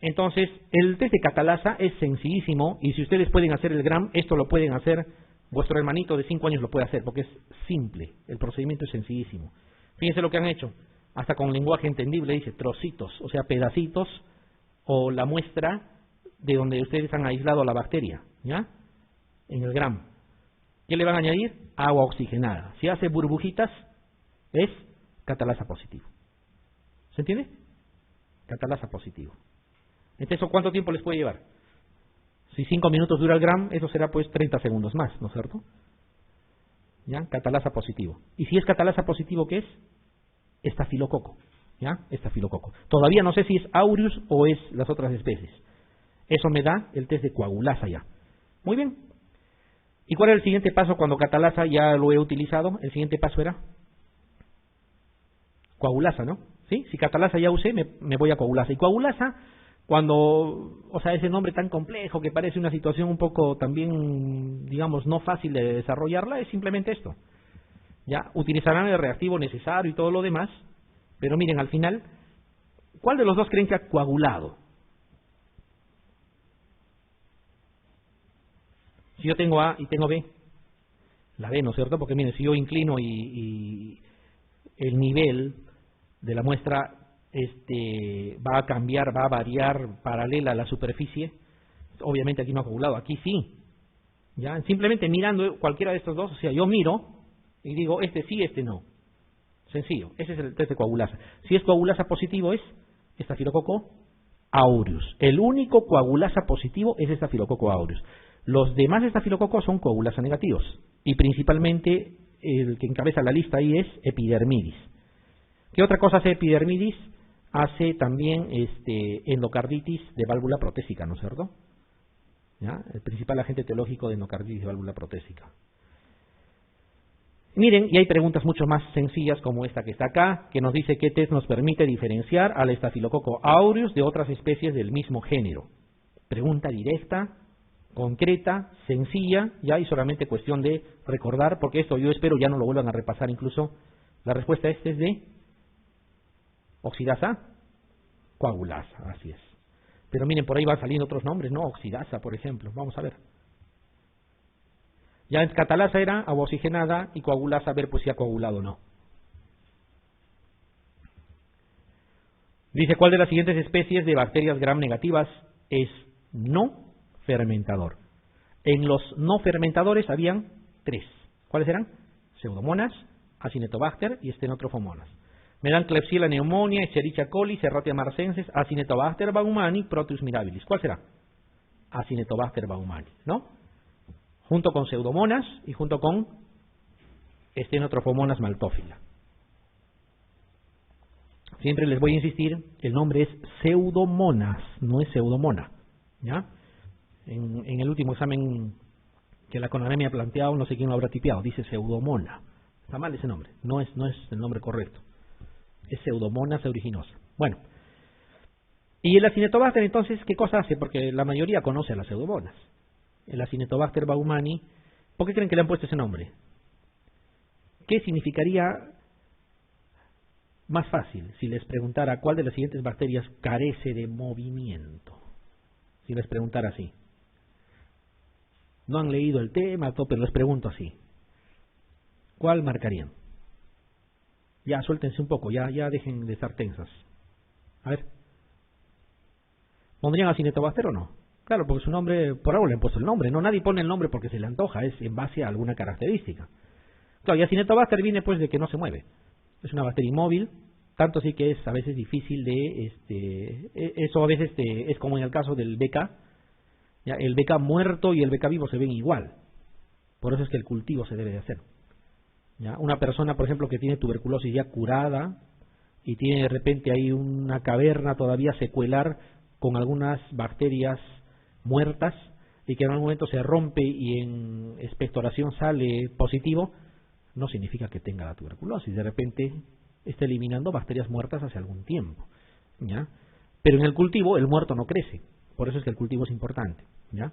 Entonces, el test de catalasa es sencillísimo, y si ustedes pueden hacer el GRAM, esto lo pueden hacer, vuestro hermanito de 5 años lo puede hacer, porque es simple, el procedimiento es sencillísimo. Fíjense lo que han hecho, hasta con lenguaje entendible dice trocitos, o sea, pedacitos, o la muestra de donde ustedes han aislado la bacteria, ¿ya? En el GRAM. ¿Qué le van a añadir? Agua oxigenada. Si hace burbujitas, es catalasa positivo. ¿Se entiende? Catalasa positivo. Entonces, ¿eso cuánto tiempo les puede llevar? Si 5 minutos dura el GRAM, eso será pues 30 segundos más, ¿no es cierto? ¿Ya? Catalasa positivo. ¿Y si es catalasa positivo, qué es? Estafilococo. ¿Ya? Estafilococo. Todavía no sé si es aureus o es las otras especies. Eso me da el test de coagulasa ya. Muy bien. ¿Y cuál era el siguiente paso cuando catalasa ya lo he utilizado? El siguiente paso era coagulasa, ¿no? ¿Sí? Si catalasa ya usé, me voy a coagulasa. Y coagulasa, cuando, o sea, ese nombre tan complejo que parece una situación un poco también, digamos, no fácil de desarrollarla, es simplemente esto. Ya, utilizarán el reactivo necesario y todo lo demás, pero miren, al final, ¿cuál de los dos creen que ha coagulado? Si yo tengo A y tengo B, la B, ¿no es cierto? Porque miren, si yo inclino y el nivel de la muestra va a cambiar, va a variar paralela a la superficie, obviamente aquí no ha coagulado, aquí sí. ¿Ya? Simplemente mirando cualquiera de estos dos, o sea, yo miro y digo, este sí, este no. Sencillo, ese es el test de coagulasa. Si es coagulasa positivo es Staphylococcus aureus. El único coagulasa positivo es Staphylococcus aureus. Los demás estafilococos son coagulasa negativos. Y principalmente el que encabeza la lista ahí es epidermidis. ¿Qué otra cosa hace epidermidis? Hace también endocarditis de válvula protésica, ¿no es cierto? ¿Ya? El principal agente etiológico de endocarditis de válvula protésica. Miren, y hay preguntas mucho más sencillas como esta que está acá, que nos dice qué test nos permite diferenciar al Staphylococcus aureus de otras especies del mismo género. Pregunta directa, concreta, sencilla, ya, y solamente cuestión de recordar, porque esto yo espero ya no lo vuelvan a repasar incluso. La respuesta es de oxidasa, coagulasa, así es. Pero miren, por ahí van saliendo otros nombres, ¿no? Oxidasa, por ejemplo, vamos a ver. Ya en catalasa era agua oxigenada y coagulasa, a ver pues si ha coagulado o no. Dice, ¿cuál de las siguientes especies de bacterias gram negativas es no fermentador? En los no fermentadores habían 3. ¿Cuáles eran? Pseudomonas, Acinetobacter y Stenotrophomonas. Me dan Klebsiella pneumonia, Escherichia coli, Serratia marcensis, Acinetobacter baumani, Proteus mirabilis. ¿Cuál será? Acinetobacter baumani, ¿no? Junto con Pseudomonas y junto con Stenotrophomonas maltófila. Siempre les voy a insistir, el nombre es Pseudomonas, no es Pseudomona, ¿ya? En el último examen que la CONAREM me ha planteado, no sé quién lo habrá tipeado, dice Pseudomona. Está mal ese nombre, no es el nombre correcto. Es Pseudomonas aeruginosa. Bueno, y el Acinetobacter entonces, ¿qué cosa hace? Porque la mayoría conoce a las Pseudomonas. El Acinetobacter baumani, ¿por qué creen que le han puesto ese nombre? ¿Qué significaría más fácil si les preguntara cuál de las siguientes bacterias carece de movimiento? Si les preguntara así. No han leído el tema, pero les pregunto así. ¿Cuál marcarían? Ya, suéltense un poco, ya dejen de estar tensas. A ver. ¿Pondrían Acinetobacter o no? Claro, porque su nombre, por algo le han puesto el nombre, ¿no? Nadie pone el nombre porque se le antoja, es en base a alguna característica. Claro, y Acinetobacter viene pues de que no se mueve. Es una bacteria inmóvil, tanto así que es a veces difícil de, eso a veces es como en el caso del BK, ¿ya? El BK muerto y el BK vivo se ven igual. Por eso es que el cultivo se debe de hacer. ¿Ya? Una persona, por ejemplo, que tiene tuberculosis ya curada y tiene de repente ahí una caverna todavía secuelar con algunas bacterias muertas y que en algún momento se rompe y en expectoración sale positivo, no significa que tenga la tuberculosis. De repente está eliminando bacterias muertas hace algún tiempo, ¿ya? Pero en el cultivo el muerto no crece, por eso es que el cultivo es importante, ¿ya?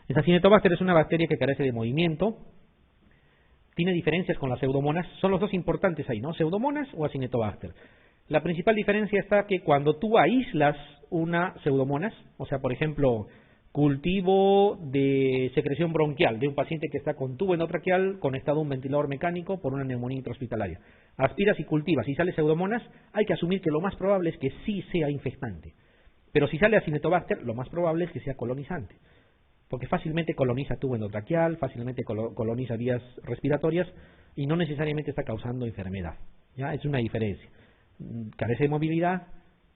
Esta Acinetobacter es una bacteria que carece de movimiento, tiene diferencias con las Pseudomonas, son los dos importantes ahí, ¿no? Pseudomonas o Acinetobacter. La principal diferencia está que cuando tú aíslas una pseudomonas, o sea, por ejemplo, cultivo de secreción bronquial de un paciente que está con tubo endotraqueal conectado a un ventilador mecánico por una neumonía intrahospitalaria. Aspiras y cultivas y sale pseudomonas, hay que asumir que lo más probable es que sí sea infectante. Pero si sale Acinetobacter, lo más probable es que sea colonizante, porque fácilmente coloniza tubo endotraqueal, fácilmente coloniza vías respiratorias y no necesariamente está causando enfermedad. ¿Ya? Es una diferencia. Carece de movilidad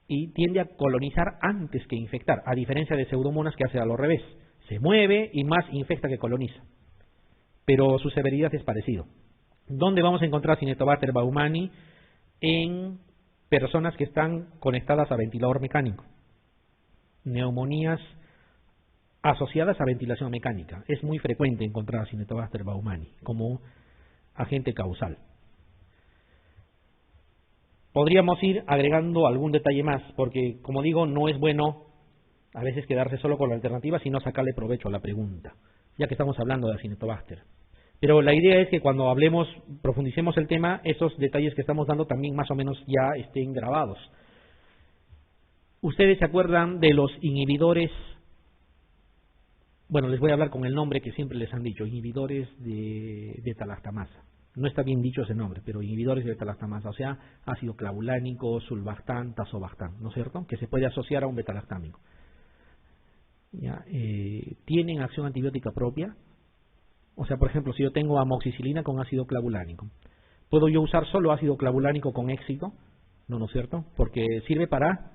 y tiende a colonizar antes que infectar, a diferencia de pseudomonas que hace a lo revés. Se mueve y más infecta que coloniza. Pero su severidad es parecido. ¿Dónde vamos a encontrar Acinetobacter baumannii? En personas que están conectadas a ventilador mecánico. Neumonías asociadas a ventilación mecánica. Es muy frecuente encontrar Acinetobacter baumannii como agente causal. Podríamos ir agregando algún detalle más, porque, como digo, no es bueno a veces quedarse solo con la alternativa, sino sacarle provecho a la pregunta, ya que estamos hablando de Acinetobacter. Pero la idea es que cuando hablemos, profundicemos el tema, esos detalles que estamos dando también más o menos ya estén grabados. ¿Ustedes se acuerdan de los inhibidores? Bueno, les voy a hablar con el nombre que siempre les han dicho, inhibidores de beta-lactamasa. No está bien dicho ese nombre, pero inhibidores de beta-lactamasa, o sea, ácido clavulánico, sulbactam, tazobactam, ¿no es cierto? Que se puede asociar a un beta-lactámico. ¿Tienen acción antibiótica propia? O sea, por ejemplo, si yo tengo amoxicilina con ácido clavulánico, ¿puedo yo usar solo ácido clavulánico con éxito? No, ¿no es cierto? Porque sirve para,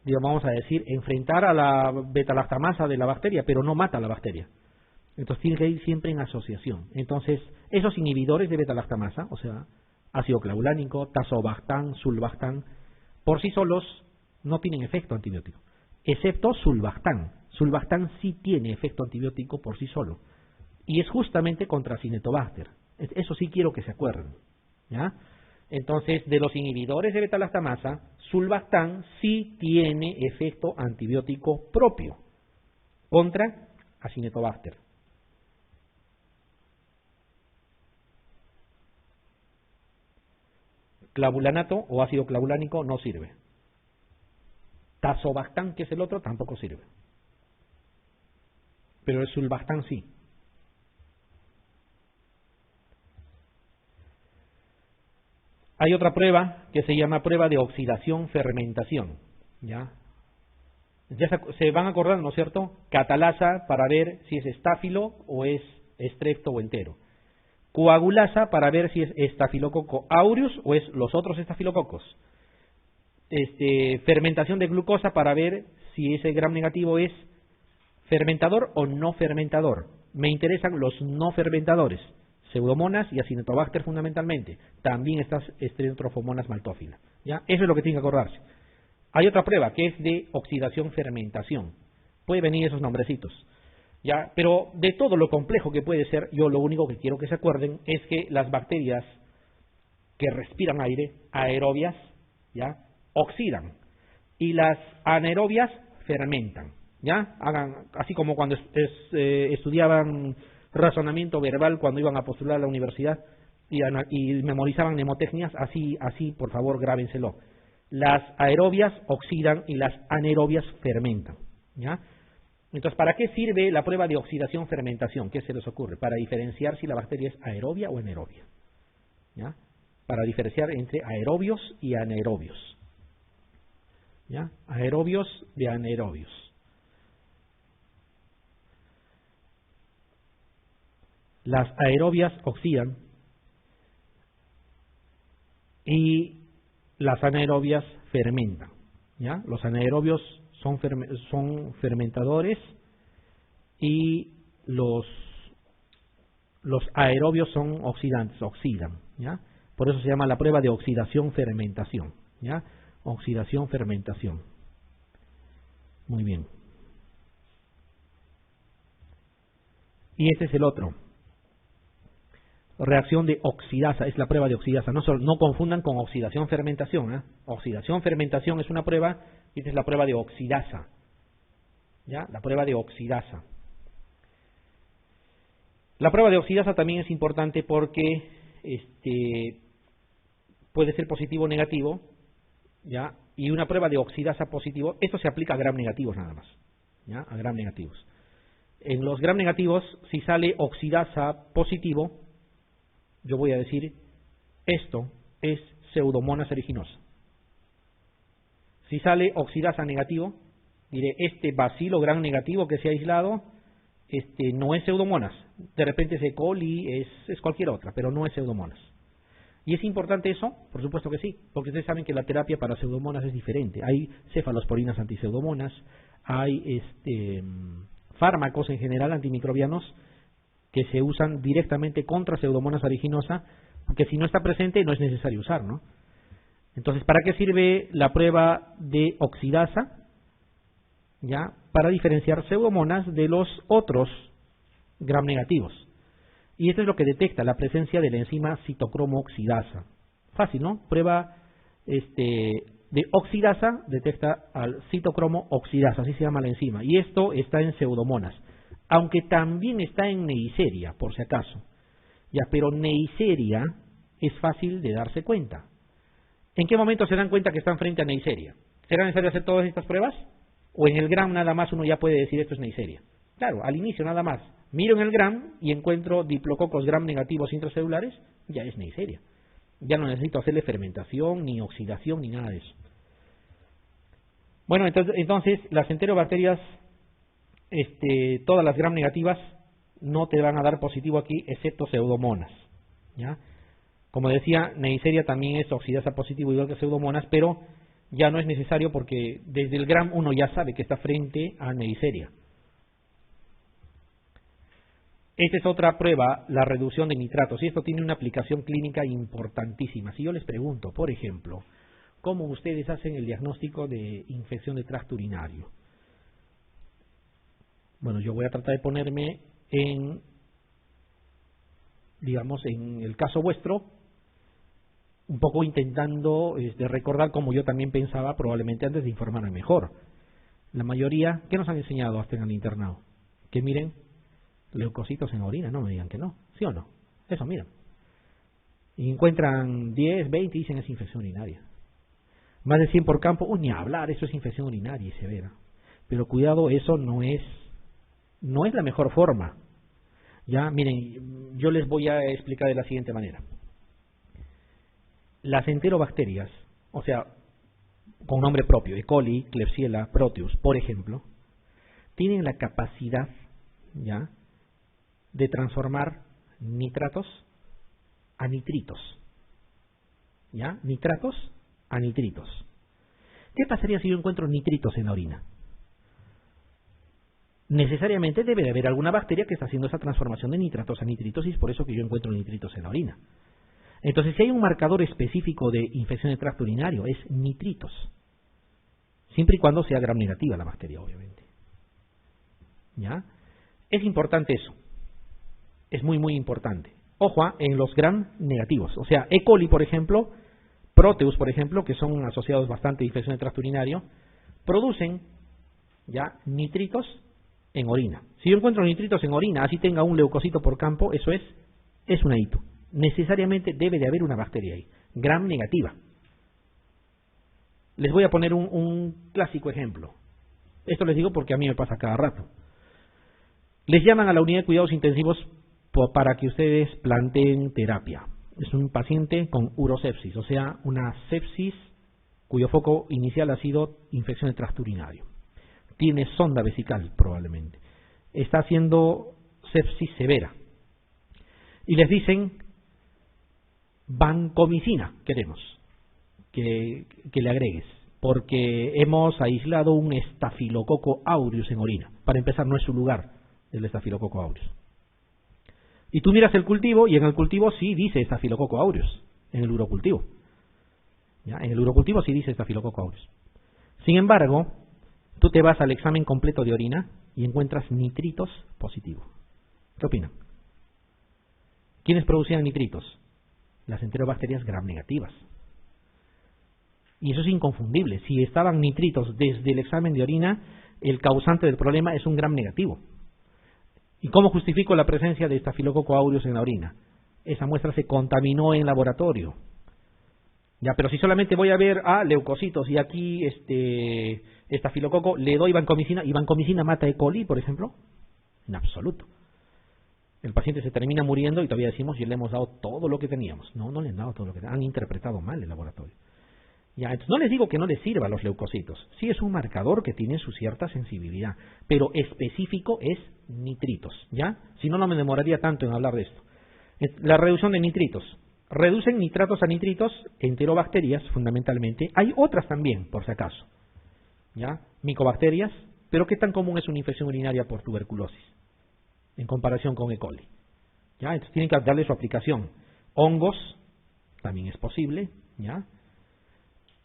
digamos, vamos a decir, enfrentar a la beta-lactamasa de la bacteria, pero no mata a la bacteria. Entonces tiene que ir siempre en asociación. Entonces, esos inhibidores de beta-lactamasa, o sea, ácido clavulánico, tazobactam, sulbactam, por sí solos no tienen efecto antibiótico, excepto sulbactam. Sulbactam sí tiene efecto antibiótico por sí solo, y es justamente contra Acinetobacter. Eso sí quiero que se acuerden, ¿ya? Entonces, de los inhibidores de beta-lactamasa, sulbactam sí tiene efecto antibiótico propio contra Acinetobacter. Clavulanato o ácido clavulánico no sirve. Tazobactam, que es el otro, tampoco sirve. Pero el sulbactam sí. Hay otra prueba que se llama prueba de oxidación-fermentación. ¿Ya? Se van a acordar, ¿no es cierto? Catalasa para ver si es estáfilo o es estrepto o entero. Coagulasa para ver si es estafilococo aureus o es los otros estafilococos. Fermentación de glucosa para ver si ese gram negativo es fermentador o no fermentador. Me interesan los no fermentadores, pseudomonas y Acinetobacter fundamentalmente. También estas Strenotrophomonas maltófila. ¿Ya? Eso es lo que tienen que acordarse. Hay otra prueba que es de oxidación-fermentación. Puede venir esos nombrecitos. ¿Ya? Pero de todo lo complejo que puede ser, yo lo único que quiero que se acuerden es que las bacterias que respiran aire, aerobias, ¿ya? Oxidan, y las anaerobias fermentan. ¿Ya? Así como cuando estudiaban razonamiento verbal cuando iban a postular a la universidad y memorizaban mnemotecnias, así por favor grábenselo. Las aerobias oxidan y las anaerobias fermentan. ¿Ya? Entonces, ¿para qué sirve la prueba de oxidación-fermentación? ¿Qué se les ocurre? Para diferenciar si la bacteria es aerobia o anaerobia. ¿Ya? Para diferenciar entre aerobios y anaerobios. ¿Ya? Aerobios de anaerobios. Las aerobias oxidan y las anaerobias fermentan. ¿Ya? Los anaerobios son fermentadores y los aerobios son oxidantes, oxidan. ¿Ya? Por eso se llama la prueba de oxidación-fermentación. ¿Ya? Oxidación-fermentación. Muy bien. Y este es el otro. Reacción de oxidasa, es la prueba de oxidasa. No confundan con oxidación-fermentación. ¿Eh? Oxidación-fermentación es una prueba y esta es la prueba de oxidasa. ¿Ya? La prueba de oxidasa. La prueba de oxidasa también es importante porque puede ser positivo o negativo, ¿ya? y una prueba de oxidasa positivo, esto se aplica a gram negativos nada más, ¿ya? A gram negativos. En los gram negativos, si sale oxidasa positivo, yo voy a decir, esto es Pseudomonas aeruginosa. Si sale oxidasa negativo, diré, este bacilo gram negativo que se ha aislado, no es Pseudomonas. De repente es E. coli, es cualquier otra, pero no es Pseudomonas. ¿Y es importante eso? Por supuesto que sí, porque ustedes saben que la terapia para Pseudomonas es diferente. Hay cefalosporinas anti-Pseudomonas, hay fármacos en general antimicrobianos que se usan directamente contra Pseudomonas aeruginosa, porque si no está presente no es necesario usar, ¿no? Entonces, ¿para qué sirve la prueba de oxidasa? ¿Ya? Para diferenciar Pseudomonas de los otros gram negativos. Y esto es lo que detecta la presencia de la enzima citocromo oxidasa. Fácil, ¿no? Prueba de oxidasa detecta al citocromo oxidasa, así se llama la enzima. Y esto está en Pseudomonas, aunque también está en Neisseria, por si acaso. Ya, pero Neisseria es fácil de darse cuenta. ¿En qué momento se dan cuenta que están frente a Neisseria? ¿Será necesario hacer todas estas pruebas? ¿O en el gram nada más uno ya puede decir esto es Neisseria? Claro, al inicio nada más. Miro en el gram y encuentro diplococos gram negativos intracelulares, ya es Neisseria. Ya no necesito hacerle fermentación, ni oxidación, ni nada de eso. Bueno, entonces las enterobacterias, todas las gram negativas, no te van a dar positivo aquí, excepto Pseudomonas, ¿ya? Como decía, Neisseria también es oxidasa positivo igual que Pseudomonas, pero ya no es necesario porque desde el gram uno ya sabe que está frente a Neisseria. Esta es otra prueba, la reducción de nitratos, y esto tiene una aplicación clínica importantísima. Si yo les pregunto, por ejemplo, ¿cómo ustedes hacen el diagnóstico de infección de tracto urinario? Bueno, yo voy a tratar de ponerme en, digamos, en el caso vuestro, un poco intentando recordar como yo también pensaba probablemente antes de informarme mejor. La mayoría, ¿qué nos han enseñado hasta en el internado? Que miren leucocitos en orina, no me digan que no, ¿sí o no? Eso, miren. Y encuentran 10, 20 y dicen es infección urinaria. Más de 100 por campo, ni hablar, eso es infección urinaria y severa. Pero cuidado, eso no es la mejor forma. Ya, miren, yo les voy a explicar de la siguiente manera. Las enterobacterias, o sea, con nombre propio, E. coli, Klebsiella, Proteus, por ejemplo, tienen la capacidad, ¿ya?, de transformar nitratos a nitritos. ¿Ya? Nitratos a nitritos. ¿Qué pasaría si yo encuentro nitritos en la orina? Necesariamente debe de haber alguna bacteria que está haciendo esa transformación de nitratos a nitritos y es por eso que yo encuentro nitritos en la orina. Entonces, si hay un marcador específico de infección de tracto urinario, es nitritos. Siempre y cuando sea gram negativa la bacteria, obviamente. ¿Ya? Es importante eso. Es muy, muy importante. Ojo, en los gram negativos. O sea, E. coli, por ejemplo, Proteus, por ejemplo, que son asociados bastante a infección de tracto urinario, producen ya nitritos en orina. Si yo encuentro nitritos en orina, así tenga un leucocito por campo, eso es una ITU. Necesariamente debe de haber una bacteria ahí, gram negativa. Les voy a poner un clásico ejemplo. Esto les digo porque a mí me pasa cada rato. Les llaman a la unidad de cuidados intensivos para que ustedes planteen terapia. Es un paciente con urosepsis, o sea, una sepsis cuyo foco inicial ha sido infección de tracto urinario. Tiene sonda vesical probablemente. Está haciendo sepsis severa. Y les dicen, vancomicina queremos que le agregues, porque hemos aislado un estafilococo aureus en orina. Para empezar, no es su lugar el estafilococo aureus. Y tú miras el cultivo, y en el cultivo sí dice estafilococo aureus, en el urocultivo. ¿Ya? En el urocultivo sí dice estafilococo aureus. Sin embargo, tú te vas al examen completo de orina y encuentras nitritos positivos. ¿Qué opinan? ¿Quiénes producían nitritos? Las enterobacterias gram negativas. Y eso es inconfundible. Si estaban nitritos desde el examen de orina, el causante del problema es un gram negativo. ¿Y cómo justifico la presencia de estafilococo aureus en la orina? Esa muestra se contaminó en laboratorio. Ya, pero si solamente voy a ver a leucocitos y aquí estafilococo, le doy vancomicina y vancomicina mata E. coli, por ejemplo, en absoluto. El paciente se termina muriendo y todavía decimos, y le hemos dado todo lo que teníamos. No, no le han dado todo lo que teníamos. Han interpretado mal el laboratorio. Ya, entonces no les digo que no les sirva a los leucocitos. Sí es un marcador que tiene su cierta sensibilidad, pero específico es nitritos, ¿ya? Si no, no me demoraría tanto en hablar de esto. La reducción de nitritos. Reducen nitratos a nitritos, enterobacterias fundamentalmente. Hay otras también, por si acaso. ¿Ya? Micobacterias, pero ¿qué tan común es una infección urinaria por tuberculosis en comparación con E. coli? ¿Ya? Entonces tienen que darle su aplicación. Hongos, también es posible, ¿ya?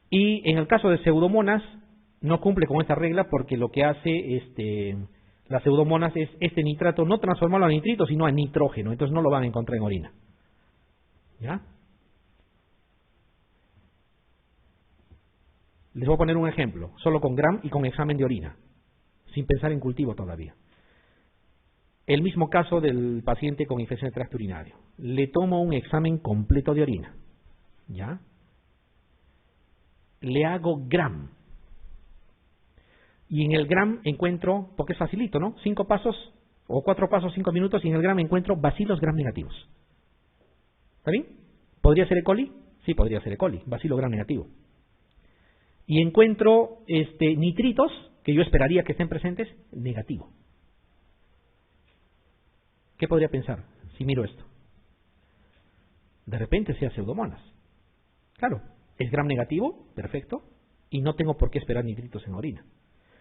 Y en el caso de pseudomonas, no cumple con esta regla porque lo que hace las pseudomonas es este nitrato no transformarlo a nitrito, sino a nitrógeno. Entonces no lo van a encontrar en orina. ¿Ya? Les voy a poner un ejemplo, solo con Gram y con examen de orina, sin pensar en cultivo todavía. El mismo caso del paciente con infección de tracto urinario. Le tomo un examen completo de orina. ¿Ya? Le hago Gram. Y en el Gram encuentro, porque es facilito, ¿no? 5 pasos o 4 pasos, 5 minutos, y en el Gram encuentro bacilos Gram negativos. ¿Está bien? ¿Podría ser E. coli? Sí, podría ser E. coli, bacilo Gram negativo. Y encuentro nitritos, que yo esperaría que estén presentes, negativo. ¿Qué podría pensar si miro esto? De repente sea pseudomonas. Claro, es Gram negativo, perfecto, y no tengo por qué esperar nitritos en orina.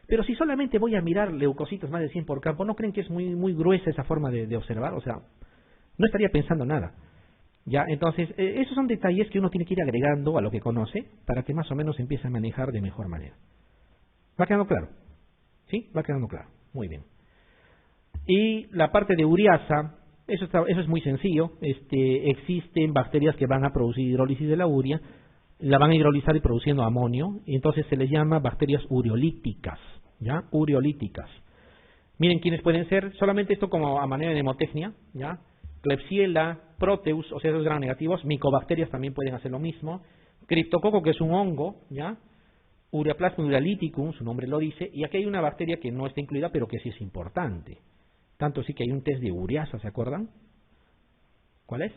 Pero si solamente voy a mirar leucocitos más de 100 por campo, ¿no creen que es muy gruesa esa forma de observar? O sea, no estaría pensando nada. Ya, entonces, esos son detalles que uno tiene que ir agregando a lo que conoce para que más o menos empiece a manejar de mejor manera. ¿Va quedando claro? ¿Sí? Va quedando claro. Muy bien. Y la parte de ureasa, eso es muy sencillo. Existen bacterias que van a producir hidrólisis de la urea, la van a hidrolizar y produciendo amonio, y entonces se les llama bacterias ureolíticas, ¿ya? Ureolíticas. Miren quiénes pueden ser, solamente esto como a manera de mnemotecnia, ¿ya? Klebsiella, Proteus, o sea, esos Gram negativos. Micobacterias también pueden hacer lo mismo. Criptococo, que es un hongo, ¿ya? Ureaplasma urealyticum, su nombre lo dice, y aquí hay una bacteria que no está incluida, pero que sí es importante. Tanto sí que hay un test de ureasa, ¿se acuerdan? ¿Cuál es?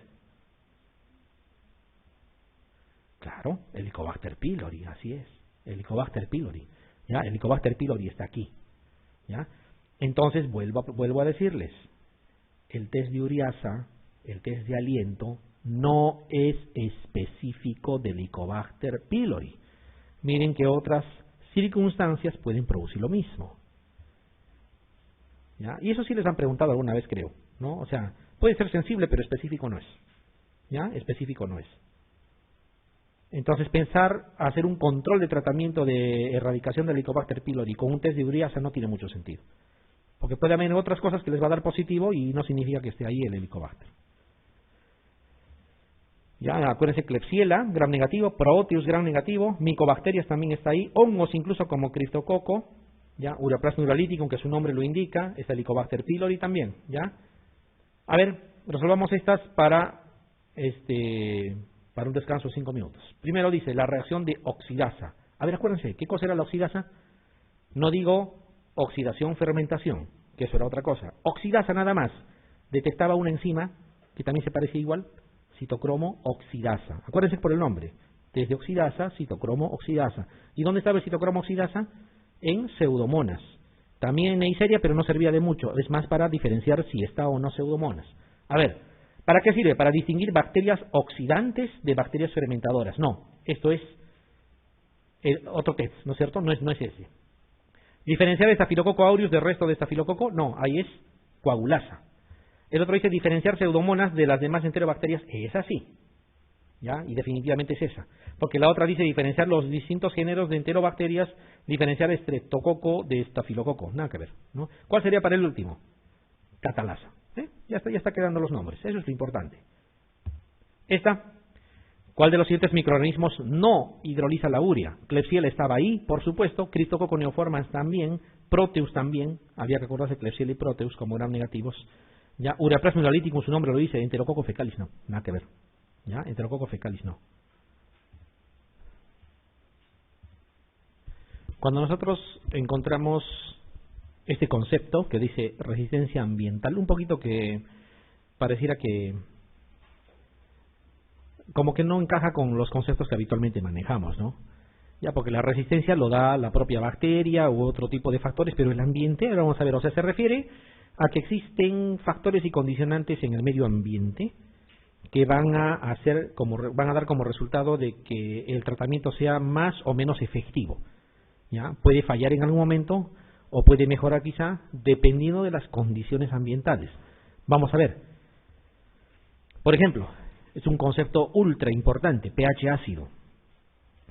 Claro, Helicobacter pylori, así es. Helicobacter pylori. ¿Ya? Helicobacter pylori está aquí. ¿Ya? Entonces, vuelvo a decirles, el test de ureasa, el test de aliento, no es específico del Helicobacter pylori. Miren que otras circunstancias pueden producir lo mismo. ¿Ya? Y eso sí les han preguntado alguna vez, creo, ¿no? O sea, puede ser sensible, pero específico no es. ¿Ya? Específico no es. Entonces, pensar hacer un control de tratamiento de erradicación del Helicobacter pylori con un test de ureasa no tiene mucho sentido. Porque puede haber otras cosas que les va a dar positivo y no significa que esté ahí el Helicobacter. Ya, acuérdense, Klebsiella, Gram negativo, Proteus, Gram negativo, Micobacterias también está ahí, hongos incluso como Criptococo, ya, Ureaplasma urealyticum, aunque su nombre lo indica, está Helicobacter pylori también, ya. A ver, resolvamos estas para un descanso de 5 minutos. Primero dice, la reacción de oxidasa. A ver, acuérdense, ¿qué cosa era la oxidasa? No digo oxidación, fermentación, que eso era otra cosa. Oxidasa nada más. Detectaba una enzima que también se parece igual, citocromo oxidasa. Acuérdense por el nombre. Desde oxidasa, citocromo oxidasa. ¿Y dónde estaba el citocromo oxidasa? En pseudomonas. También en Neisseria, pero no servía de mucho. Es más para diferenciar si está o no pseudomonas. A ver, ¿para qué sirve? Para distinguir bacterias oxidantes de bacterias fermentadoras. No, esto es otro test, ¿no es cierto? No es ese. ¿Diferenciar Staphylococcus aureus del resto de Staphylococcus? No, ahí es coagulasa. El otro dice diferenciar pseudomonas de las demás enterobacterias. Es así. ¿Ya? Y definitivamente es esa. Porque la otra dice diferenciar los distintos géneros de enterobacterias, diferenciar Streptococo de Staphylococcus. Nada que ver, ¿no? ¿Cuál sería para el último? Catalasa. Ya está quedando los nombres. Eso es lo importante. Esta, ¿cuál de los siguientes microorganismos no hidroliza la urea? Klebsiella estaba ahí, por supuesto. Cryptococcus neoformans también. Proteus también. Había que acordarse Klebsiella y Proteus como Gram negativos. Ya, Ureaplasma urealyticum, su nombre lo dice. Enterococcus fecalis no. Nada que ver. Ya, Enterococcus fecalis no. Cuando nosotros encontramos este concepto que dice resistencia ambiental, un poquito que pareciera que como que no encaja con los conceptos que habitualmente manejamos, ¿no? Ya, porque la resistencia lo da la propia bacteria u otro tipo de factores, pero el ambiente, ahora vamos a ver, o sea, se refiere a que existen factores y condicionantes en el medio ambiente que van a dar como resultado de que el tratamiento sea más o menos efectivo. ¿Ya? Puede fallar en algún momento o puede mejorar quizá dependiendo de las condiciones ambientales. Vamos a ver. Por ejemplo, es un concepto ultra importante, pH ácido.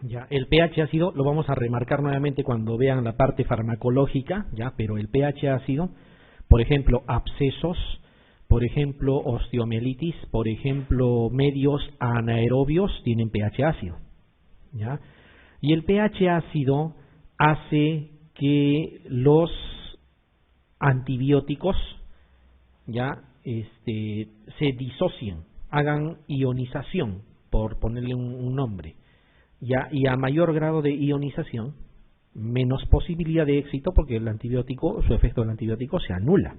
¿Ya? El pH ácido lo vamos a remarcar nuevamente cuando vean la parte farmacológica, ¿ya? Pero el pH ácido, por ejemplo, abscesos, por ejemplo, osteomielitis, por ejemplo, medios anaerobios tienen pH ácido. ¿Ya? Y el pH ácido hace que los antibióticos se disocien, hagan ionización, por ponerle un nombre, y a mayor grado de ionización, menos posibilidad de éxito porque su efecto del antibiótico se anula.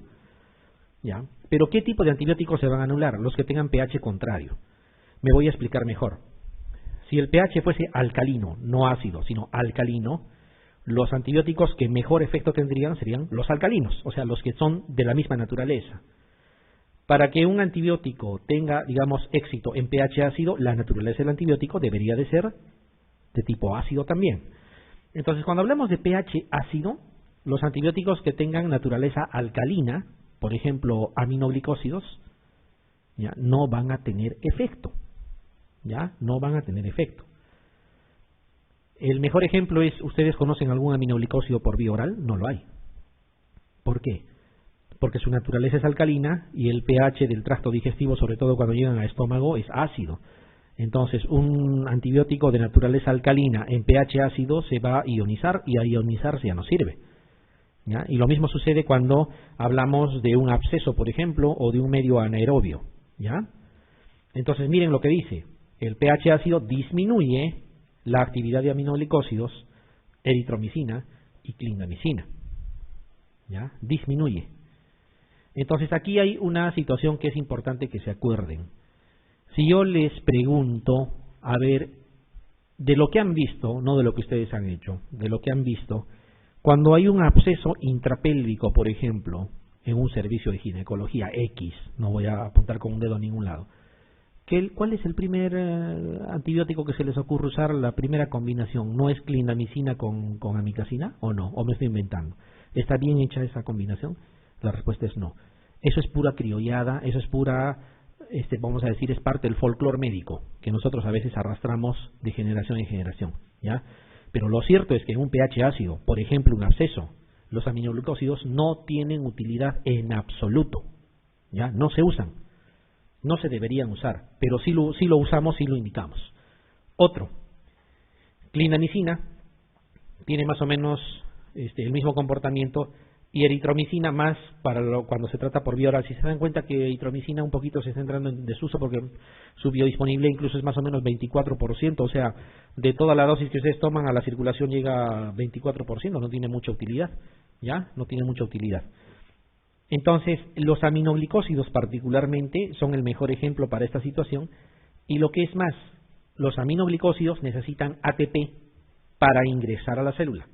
¿Ya? Pero ¿qué tipo de antibióticos se van a anular? Los que tengan pH contrario. Me voy a explicar mejor. Si el pH fuese alcalino, no ácido, sino alcalino, los antibióticos que mejor efecto tendrían serían los alcalinos, o sea, los que son de la misma naturaleza. Para que un antibiótico tenga, digamos, éxito en pH ácido, la naturaleza del antibiótico debería de ser de tipo ácido también. Entonces, cuando hablamos de pH ácido, los antibióticos que tengan naturaleza alcalina, por ejemplo, aminoglicósidos, ¿ya? No van a tener efecto. ¿Ya? No van a tener efecto. El mejor ejemplo es, ¿ustedes conocen algún aminoglicósido por vía oral? No lo hay. ¿Por qué? Porque su naturaleza es alcalina y el pH del tracto digestivo, sobre todo cuando llegan al estómago, es ácido. Entonces, un antibiótico de naturaleza alcalina en pH ácido se va a ionizar y a ionizarse ya no sirve. ¿Ya? Y lo mismo sucede cuando hablamos de un absceso, por ejemplo, o de un medio anaerobio. ¿Ya? Entonces, miren lo que dice. El pH ácido disminuye la actividad de aminoglicósidos, eritromicina y clindamicina. ¿Ya? Disminuye. Entonces aquí hay una situación que es importante que se acuerden. Si yo les pregunto, a ver, de lo que han visto, no de lo que ustedes han hecho, de lo que han visto, cuando hay un absceso intrapélvico, por ejemplo, en un servicio de ginecología X, no voy a apuntar con un dedo a ningún lado, ¿cuál es el primer antibiótico que se les ocurre usar? La primera combinación, ¿no es clindamicina con amicacina o no? ¿O me estoy inventando? ¿Está bien hecha esa combinación? La respuesta es no. Eso es pura criollada, eso es pura, vamos a decir, es parte del folclore médico que nosotros a veces arrastramos de generación en generación, ¿ya? Pero lo cierto es que en un pH ácido, por ejemplo, un absceso, los aminoglucósidos no tienen utilidad en absoluto, ¿ya? No se usan. No se deberían usar, pero sí lo usamos, sí lo indicamos. Otro, clindamicina tiene más o menos el mismo comportamiento y eritromicina más cuando se trata por vía oral. Si se dan cuenta que eritromicina un poquito se está entrando en desuso porque su biodisponibilidad incluso es más o menos 24%, o sea, de toda la dosis que ustedes toman a la circulación llega a 24%, no tiene mucha utilidad, ¿ya? No tiene mucha utilidad. Entonces, los aminoglicósidos particularmente son el mejor ejemplo para esta situación y lo que es más, los aminoglicósidos necesitan ATP para ingresar a la célula.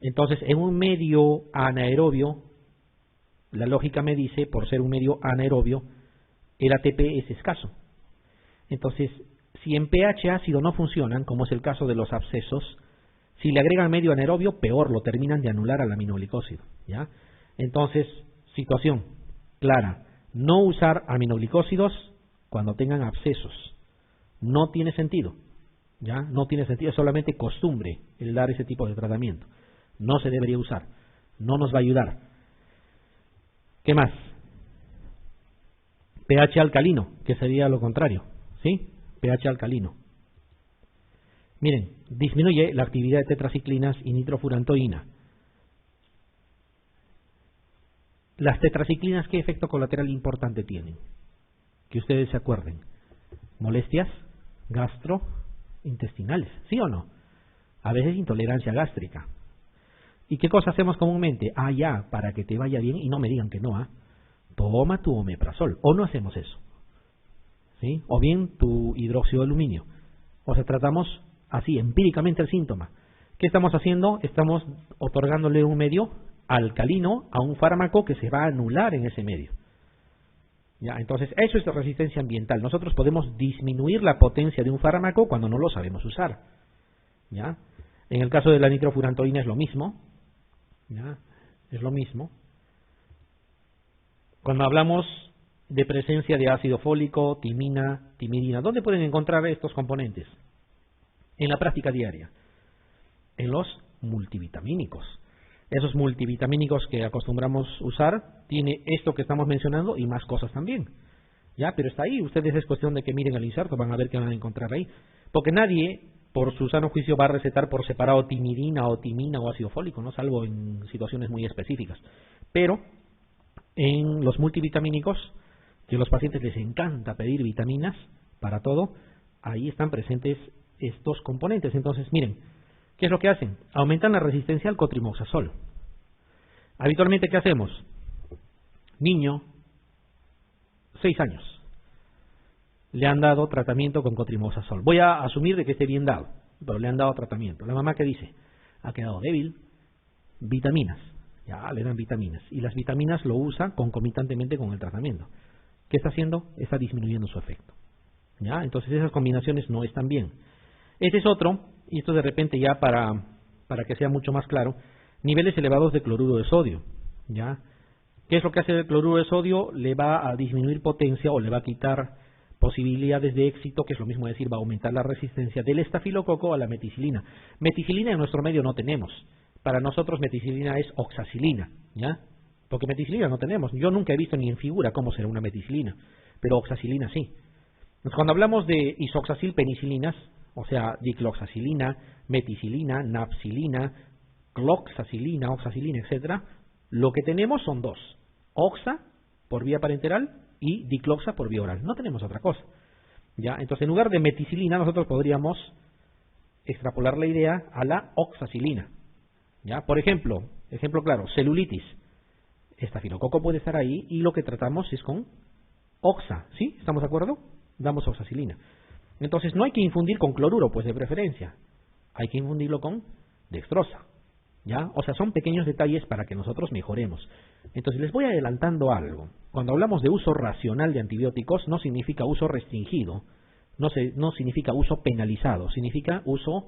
Entonces, en un medio anaerobio, la lógica me dice, por ser un medio anaerobio, el ATP es escaso. Entonces, si en pH ácido no funcionan, como es el caso de los abscesos, si le agregan medio anaerobio, peor, lo terminan de anular al aminoglicósido, ¿ya? Entonces, situación clara, no usar aminoglicósidos cuando tengan abscesos. No tiene sentido, ¿ya? No tiene sentido, es solamente costumbre el dar ese tipo de tratamiento. No se debería usar, no nos va a ayudar. ¿Qué más? pH alcalino, que sería lo contrario, ¿sí? pH alcalino. Miren, disminuye la actividad de tetraciclinas y nitrofurantoína. Las tetraciclinas, ¿qué efecto colateral importante tienen? Que ustedes se acuerden. Molestias gastrointestinales, ¿sí o no? a veces intolerancia gástrica. ¿Y qué cosa hacemos comúnmente? Ya, para que te vaya bien y no me digan que no, toma tu omeprazol, o no hacemos eso, ¿sí? O bien tu hidróxido de aluminio. O sea, tratamos así, empíricamente el síntoma. ¿Qué estamos haciendo? Estamos otorgándole un medio alcalino a un fármaco que se va a anular en ese medio. ¿Ya? Entonces, eso es la resistencia ambiental. Nosotros podemos disminuir la potencia de un fármaco cuando no lo sabemos usar. ¿Ya? En el caso de la nitrofurantoína es lo mismo. ¿Ya? Es lo mismo. Cuando hablamos de presencia de ácido fólico, timina, timidina, ¿dónde pueden encontrar estos componentes? En la práctica diaria. En los multivitamínicos. Esos multivitamínicos que acostumbramos usar, tiene esto que estamos mencionando y más cosas también. ¿Ya? Pero está ahí, ustedes es cuestión de que miren el inserto, van a ver qué van a encontrar ahí. Porque nadie, por su sano juicio, va a recetar por separado timidina o timina o ácido fólico, ¿no? Salvo en situaciones muy específicas. Pero en los multivitamínicos, que a los pacientes les encanta pedir vitaminas para todo, ahí están presentes estos componentes. Entonces, miren, ¿qué es lo que hacen? Aumentan la resistencia al cotrimoxazol. Habitualmente, ¿qué hacemos? Niño, 6 años, le han dado tratamiento con cotrimoxazol. Voy a asumir de que esté bien dado, pero le han dado tratamiento. La mamá, ¿qué dice? Ha quedado débil, vitaminas. Ya, le dan vitaminas. Y las vitaminas lo usa concomitantemente con el tratamiento. ¿Qué está haciendo? Está disminuyendo su efecto. ¿Ya? Entonces esas combinaciones no están bien. Este es otro, y esto de repente ya para que sea mucho más claro, niveles elevados de cloruro de sodio. ¿Ya? ¿Qué es lo que hace el cloruro de sodio? Le va a disminuir potencia o le va a quitar posibilidades de éxito, que es lo mismo decir, va a aumentar la resistencia del estafilococo a la meticilina. Meticilina en nuestro medio no tenemos. Para nosotros meticilina es oxacilina, ¿ya? Porque meticilina no tenemos. Yo nunca he visto ni en figura cómo será una meticilina, pero oxacilina sí. Entonces, cuando hablamos de isoxacilpenicilinas, o sea, dicloxacilina, meticilina, napsilina, cloxacilina, oxacilina, etcétera, lo que tenemos son dos: oxa por vía parenteral y dicloxa por vía oral. No tenemos otra cosa. ¿Ya? Entonces, en lugar de meticilina, nosotros podríamos extrapolar la idea a la oxacilina. ¿Ya? Por ejemplo claro, celulitis. Estafilococo puede estar ahí y lo que tratamos es con oxa, ¿sí? ¿Estamos de acuerdo? Damos oxacilina. Entonces no hay que infundir con cloruro, pues de preferencia. Hay que infundirlo con dextrosa. ¿Ya? O sea, son pequeños detalles para que nosotros mejoremos. Entonces les voy adelantando algo. Cuando hablamos de uso racional de antibióticos, no significa uso restringido, no significa uso penalizado, significa uso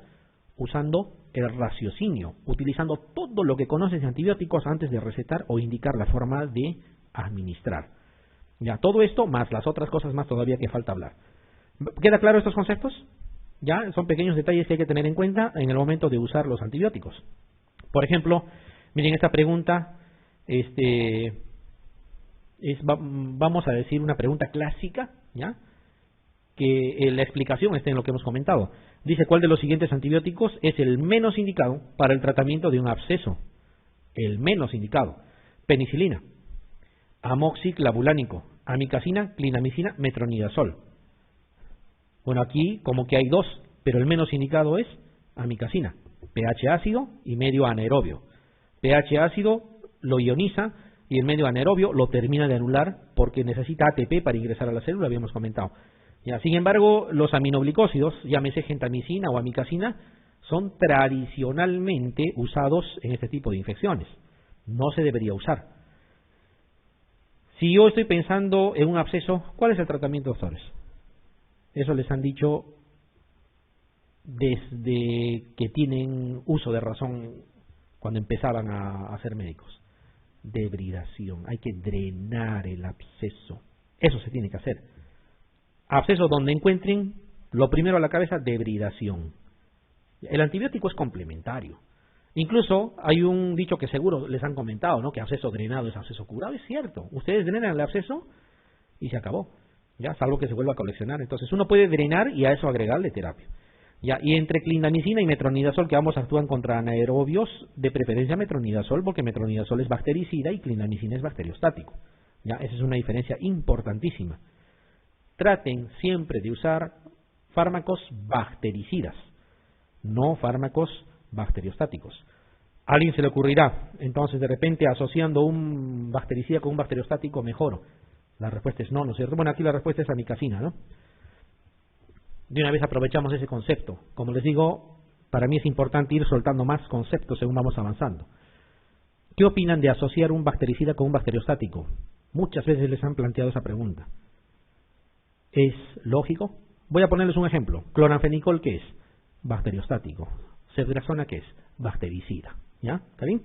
usando el raciocinio, utilizando todo lo que conoces de antibióticos antes de recetar o indicar la forma de administrar. Ya, todo esto más las otras cosas más todavía que falta hablar. ¿Queda claro estos conceptos? Ya, son pequeños detalles que hay que tener en cuenta en el momento de usar los antibióticos. Por ejemplo, miren esta pregunta, vamos a decir una pregunta clásica, ¿ya? Que la explicación está en lo que hemos comentado. Dice, ¿cuál de los siguientes antibióticos es el menos indicado para el tratamiento de un absceso? El menos indicado. Penicilina, amoxiclavulánico, amicacina, clindamicina, metronidazol. Bueno, aquí como que hay dos, pero el menos indicado es amicacina. pH ácido y medio anaerobio. pH ácido lo ioniza y el medio anaerobio lo termina de anular porque necesita ATP para ingresar a la célula, habíamos comentado. Ya, sin embargo, los aminoglicósidos, llámese gentamicina o amicacina, son tradicionalmente usados en este tipo de infecciones. No se debería usar. Si yo estoy pensando en un absceso, ¿cuál es el tratamiento, doctores? Eso les han dicho desde que tienen uso de razón cuando empezaban a ser médicos. Debridación. Hay que drenar el absceso. Eso se tiene que hacer. Absceso donde encuentren, lo primero a la cabeza, debridación. El antibiótico es complementario. Incluso hay un dicho que seguro les han comentado, ¿no? Que absceso drenado es absceso curado. Es cierto. Ustedes drenan el absceso y se acabó. Ya, salvo que se vuelva a coleccionar. Entonces uno puede drenar y a eso agregarle terapia. Ya, y entre clindamicina y metronidazol, que ambos actúan contra anaerobios, de preferencia metronidazol, porque metronidazol es bactericida y clindamicina es bacteriostático. Ya, esa es una diferencia importantísima. Traten siempre de usar fármacos bactericidas. no fármacos bacteriostáticos. A alguien se le ocurrirá, entonces de repente asociando un bactericida con un bacteriostático mejoro. La respuesta es no, ¿no es cierto? Bueno, aquí la respuesta es amikacina, ¿no? De una vez aprovechamos ese concepto. Como les digo, para mí es importante ir soltando más conceptos según vamos avanzando. ¿Qué opinan de asociar un bactericida con un bacteriostático? Muchas veces les han planteado esa pregunta. ¿Es lógico? Voy a ponerles un ejemplo. Cloranfenicol, ¿qué es? Bacteriostático. Ceftriaxona, ¿qué es? Bactericida. ¿Ya? ¿Está bien?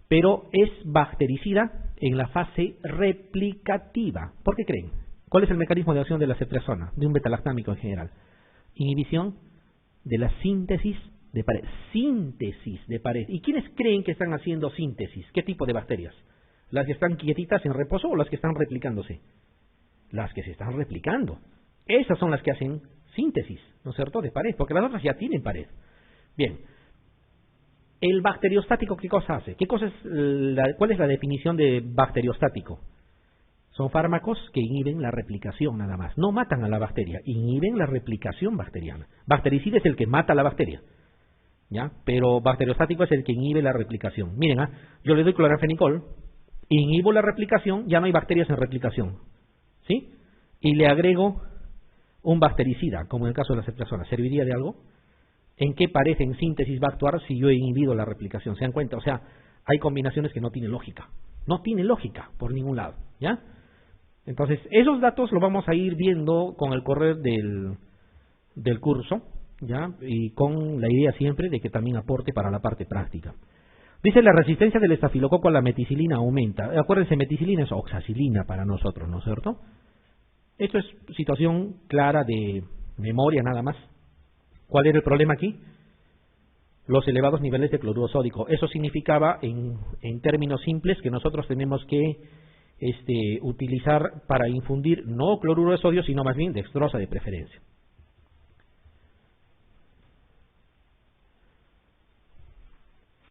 Pero es bactericida en la fase replicativa. ¿Por qué creen? ¿Cuál es el mecanismo de acción de la ceftriaxona, de un betalactámico en general? Inhibición de la síntesis de pared. Síntesis de pared. ¿Y quiénes creen que están haciendo síntesis? ¿Qué tipo de bacterias? ¿Las que están quietitas en reposo o las que están replicándose? Las que se están replicando. Esas son las que hacen síntesis, ¿no es cierto?, de pared, porque las otras ya tienen pared. Bien. ¿El bacteriostático qué cosa hace? ¿Cuál es la definición de bacteriostático? Son fármacos que inhiben la replicación nada más. No matan a la bacteria, inhiben la replicación bacteriana. Bactericida es el que mata a la bacteria, ¿ya? Pero bacteriostático es el que inhibe la replicación. Miren, yo le doy cloranfenicol, inhibo la replicación, ya no hay bacterias en replicación, ¿sí? Y le agrego un bactericida, como en el caso de la ceftriaxona. ¿Serviría de algo? ¿En qué pared en síntesis va a actuar si yo he inhibido la replicación? ¿Se dan cuenta? O sea, hay combinaciones que no tienen lógica. No tiene lógica por ningún lado, ¿ya? Entonces, esos datos los vamos a ir viendo con el correr del curso, ¿ya? Y con la idea siempre de que también aporte para la parte práctica. Dice, la resistencia del estafilococo a la meticilina aumenta. Acuérdense, meticilina es oxacilina para nosotros, ¿no es cierto? Esto es situación clara de memoria nada más. ¿Cuál era el problema aquí? Los elevados niveles de cloruro sódico. Eso significaba, en términos simples, que nosotros tenemos que utilizar para infundir no cloruro de sodio, sino más bien dextrosa de preferencia.